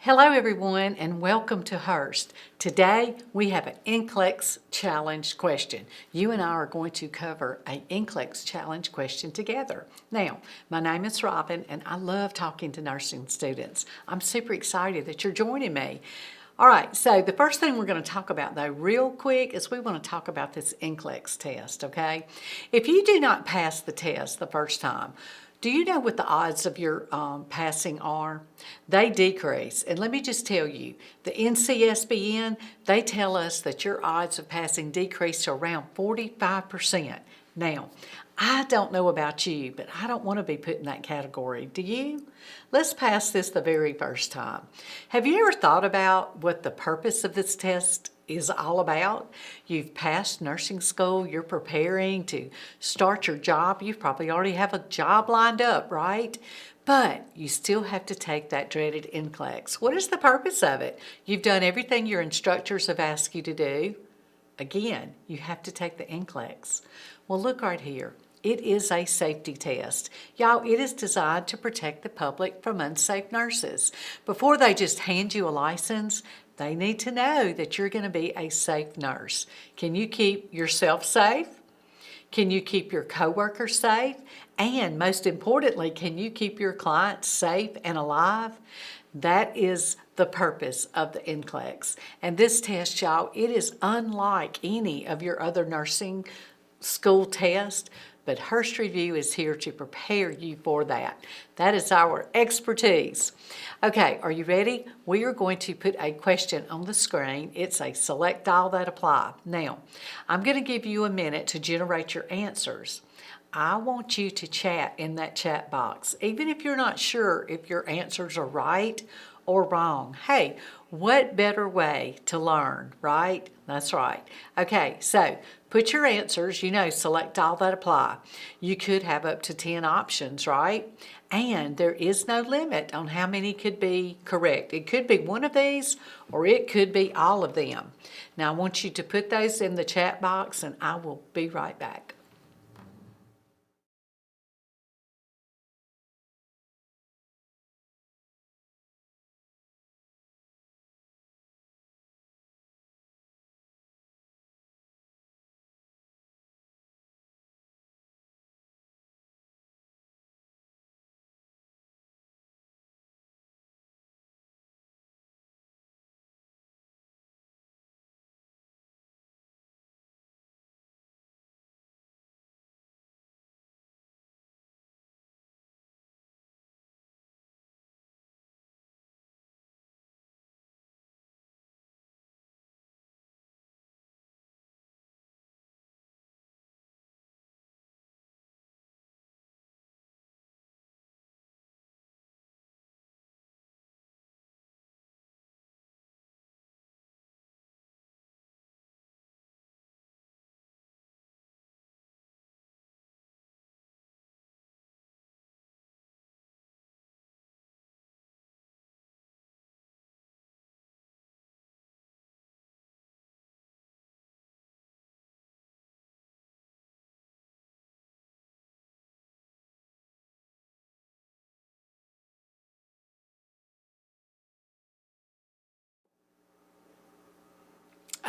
Hello everyone and welcome to Hurst. Today we have an NCLEX challenge question. You and I are going to cover an NCLEX challenge question together. Now, my name is Robin and I love talking to nursing students. I'm super excited that you're joining me. All right, so the first thing we're going to talk about though real quick is we want to talk about this NCLEX test, okay? If you do not pass the test the first time, do you know what the odds of your passing are? They decrease. And let me just tell you, the NCSBN, they tell us that your odds of passing decrease to around 45%. Now, I don't know about you, but I don't want to be put in that category. Do you? Let's pass this the very first time. Have you ever thought about what the purpose of this test is all about? You've passed nursing school, you're preparing to start your job. You probably already have a job lined up, right? But you still have to take that dreaded NCLEX. What is the purpose of it? You've done everything your instructors have asked you to do. Again, you have to take the NCLEX. Well, look right here. It is a safety test. Y'all, it is designed to protect the public from unsafe nurses. Before they just hand you a license, they need to know that you're going to be a safe nurse. Can you keep yourself safe? Can you keep your coworkers safe? And most importantly, can you keep your clients safe and alive? That is the purpose of the NCLEX. And this test, y'all, it is unlike any of your other nursing school tests, but Hurst Review is here to prepare you for that. That is our expertise. Okay, are you ready? We are going to put a question on the screen. It's a select all that apply. Now, I'm going to give you a minute to generate your answers. I want you to chat in that chat box, even if you're not sure if your answers are right or wrong. Hey, what better way to learn, right? That's right. Okay, so put your answers, select all that apply. You could have up to 10 options, right? And there is no limit on how many could be correct. It could be one of these or it could be all of them. Now I want you to put those in the chat box and I will be right back.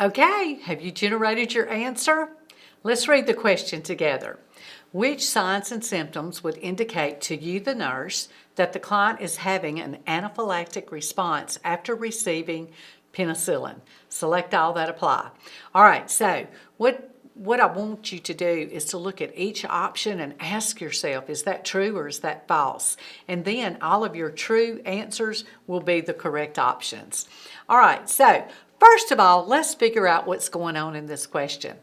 Okay, have you generated your answer? Let's read the question together. Which signs and symptoms would indicate to you, the nurse, that the client is having an anaphylactic response after receiving penicillin? Select all that apply. All right, so what I want you to do is to look at each option and ask yourself, is that true or is that false? And then all of your true answers will be the correct options. All right, so first of all, let's figure out what's going on in this question.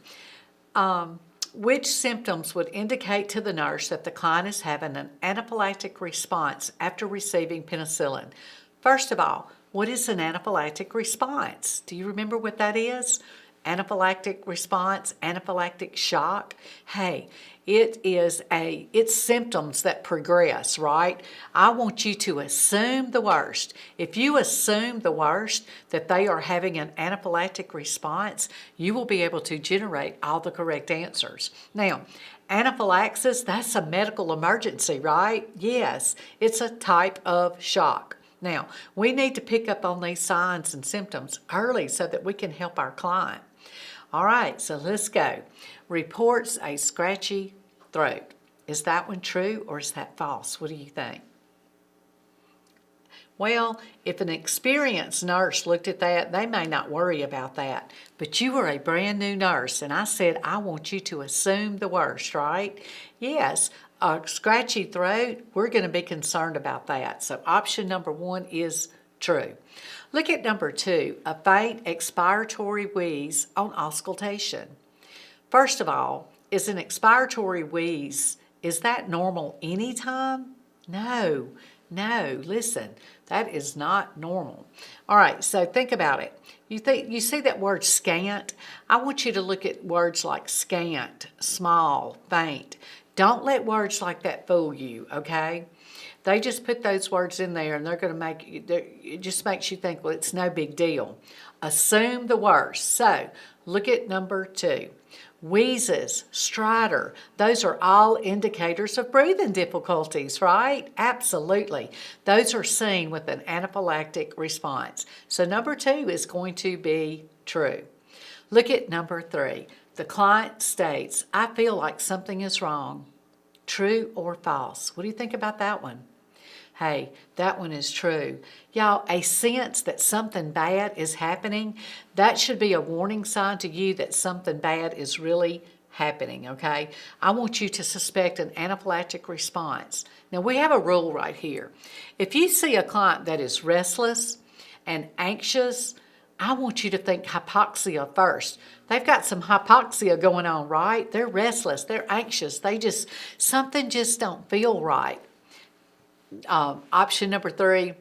Which symptoms would indicate to the nurse that the client is having an anaphylactic response after receiving penicillin? First of all, what is an anaphylactic response? Do you remember what that is? Anaphylactic response, anaphylactic shock. Hey, it's symptoms that progress, right? I want you to assume the worst. If you assume the worst, that they are having an anaphylactic response, you will be able to generate all the correct answers. Now, anaphylaxis, that's a medical emergency, right? Yes, it's a type of shock. Now, we need to pick up on these signs and symptoms early so that we can help our client. All right, so let's go. Reports a scratchy throat. Is that one true or is that false? What do you think? Well, if an experienced nurse looked at that, they may not worry about that. But you are a brand new nurse, and I said I want you to assume the worst, right? Yes, a scratchy throat, we're going to be concerned about that. So option number 1 is true. Look at number 2, a faint expiratory wheeze on auscultation. First of all, is an expiratory wheeze, is that normal anytime? No, listen, that is not normal. All right, so think about it. You see that word scant? I want you to look at words like scant, small, faint. Don't let words like that fool you, okay? They just put those words in there and they're going to it just makes you think, well, it's no big deal. Assume the worst. So look at number 2. Wheezes, stridor, those are all indicators of breathing difficulties, right? Absolutely. Those are seen with an anaphylactic response. So number 2 is going to be true. Look at number 3. The client states, I feel like something is wrong. True or false? What do you think about that one? Hey, that one is true. Y'all, a sense that something bad is happening, that should be a warning sign to you that something bad is really happening, okay? I want you to suspect an anaphylactic response. Now, we have a rule right here. If you see a client that is restless and anxious, I want you to think hypoxia first. They've got some hypoxia going on, right? They're restless, they're anxious, something just don't feel right. Option number 3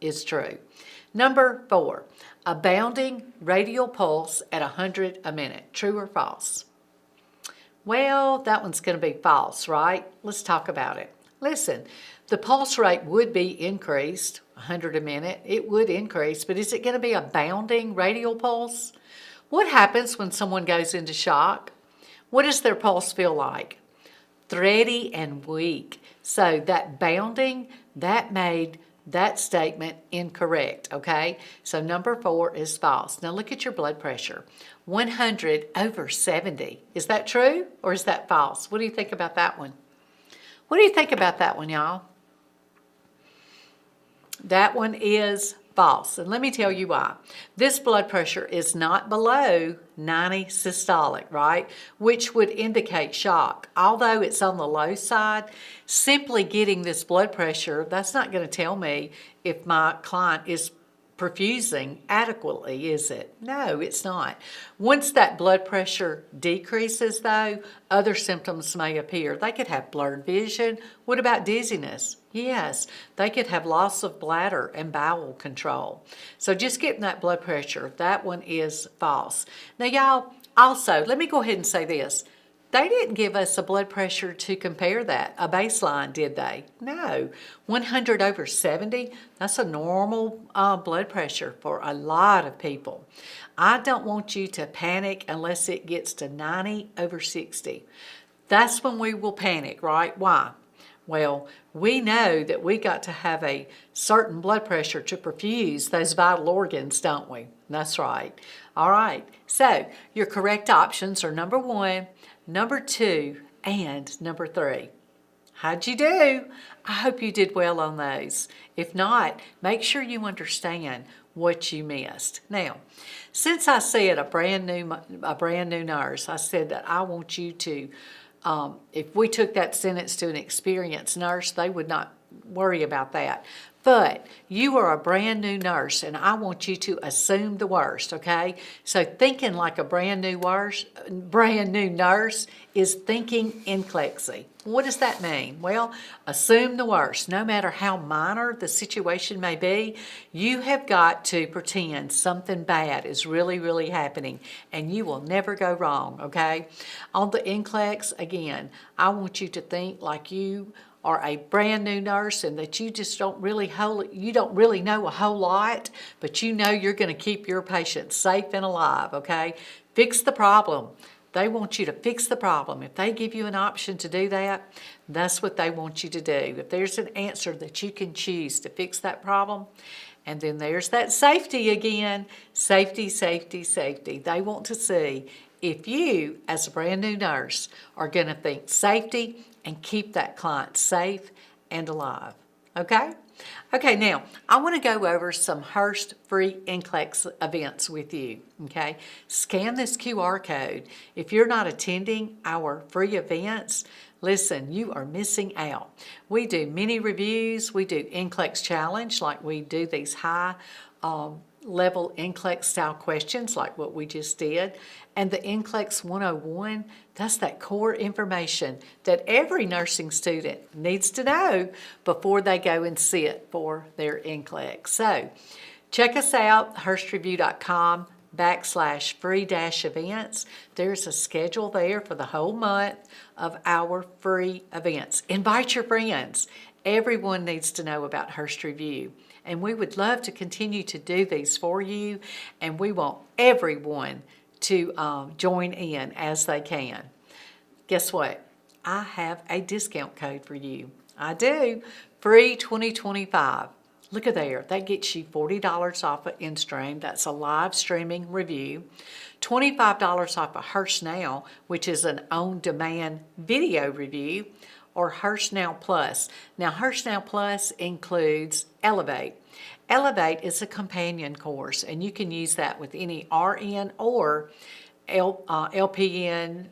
is true. Number 4, a bounding radial pulse at 100 a minute. True or false? Well, that one's going to be false, right? Let's talk about it. Listen, the pulse rate would be increased, 100 a minute. It would increase, but is it going to be a bounding radial pulse? What happens when someone goes into shock? What does their pulse feel like? Thready and weak. So that bounding, that made that statement incorrect, okay? So number 4 is false. Now look at your blood pressure. 100 over 70. Is that true or is that false? What do you think about that one? What do you think about that one, y'all? That one is false. And let me tell you why. This blood pressure is not below 90 systolic, right? Which would indicate shock. Although it's on the low side, simply getting this blood pressure, that's not going to tell me if my client is perfusing adequately, is it? No, it's not. Once that blood pressure decreases, though, other symptoms may appear. They could have blurred vision. What about dizziness? Yes, they could have loss of bladder and bowel control. So just getting that blood pressure, that one is false. Now, y'all, also, let me go ahead and say this. They didn't give us a blood pressure to compare that, a baseline, did they? No. 100 over 70, that's a normal blood pressure for a lot of people. I don't want you to panic unless it gets to 90 over 60. That's when we will panic, right? Why? Well, we know that we got to have a certain blood pressure to perfuse those vital organs, don't we? That's right. All right. So your correct options are number 1, number 2, and number 3. How'd you do? I hope you did well on those. If not, make sure you understand what you missed. Now, since I said a brand new nurse, I said that I want you to, if we took that sentence to an experienced nurse, they would not worry about that. But you are a brand new nurse, and I want you to assume the worst, okay? So thinking like a brand new nurse is thinking NCLEX. What does that mean? Well, assume the worst. No matter how minor the situation may be, you have got to pretend something bad is really, really happening, and you will never go wrong, okay? On the NCLEX, again, I want you to think like you are a brand new nurse and that you just don't really know a whole lot, but you know you're going to keep your patients safe and alive, okay? Fix the problem. They want you to fix the problem. If they give you an option to do that, that's what they want you to do. If there's an answer that you can choose to fix that problem, and then there's that safety again. Safety, safety, safety. They want to see if you, as a brand new nurse, are going to think safety and keep that client safe and alive. Okay? Okay, now I want to go over some Hurst free NCLEX events with you. Okay? Scan this QR code. If you're not attending our free events, listen, you are missing out. We do mini reviews. We do NCLEX challenge, like we do these high level NCLEX style questions like what we just did. And the NCLEX 101, that's that core information that every nursing student needs to know before they go and sit for their NCLEX. So check us out, hurstreview.com/free-events. There's a schedule there for the whole month of our free events. Invite your friends. Everyone needs to know about Hurst Review. And we would love to continue to do these for you. And we want everyone to join in as they can. Guess what? I have a discount code for you. I do. Free 2025. Look at there. That gets you $40 off of InStream. That's a live streaming review. $25 off of Hurst Now, which is an on-demand video review, or Hurst Now Plus. Now, Hurst Now Plus includes Elevate. Elevate is a companion course, and you can use that with any RN or LPN,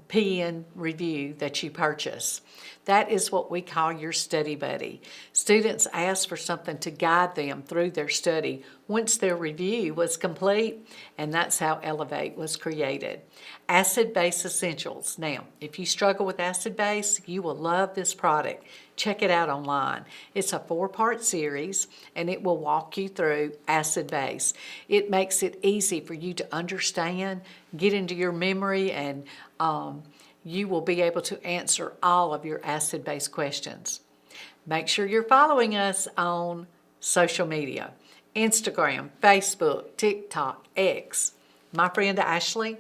PN review that you purchase. That is what we call your study buddy. Students ask for something to guide them through their study once their review was complete, and that's how Elevate was created. Acid Base Essentials. Now, if you struggle with acid base, you will love this product. Check it out online. It's a 4-part series, and it will walk you through acid base. It makes it easy for you to understand, get into your memory, and you will be able to answer all of your acid-base questions. Make sure you're following us on social media, Instagram, Facebook, TikTok, X. My friend Ashley,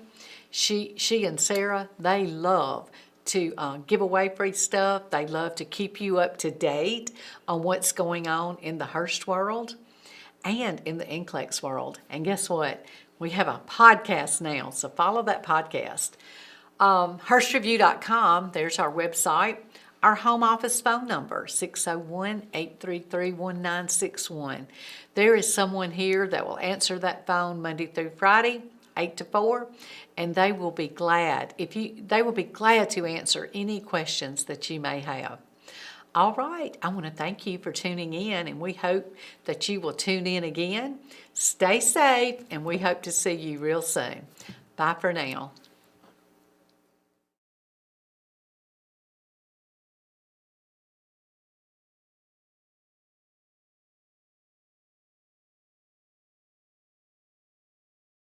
she and Sarah, they love to give away free stuff. They love to keep you up to date on what's going on in the Hurst world and in the NCLEX world. And guess what? We have a podcast now, so follow that podcast. Hurstreview.com, there's our website. Our home office phone number, 601-833-1961. There is someone here that will answer that phone Monday through Friday, 8 to 4, and they will be glad to answer any questions that you may have. All right, I want to thank you for tuning in, and we hope that you will tune in again. Stay safe, and we hope to see you real soon. Bye for now.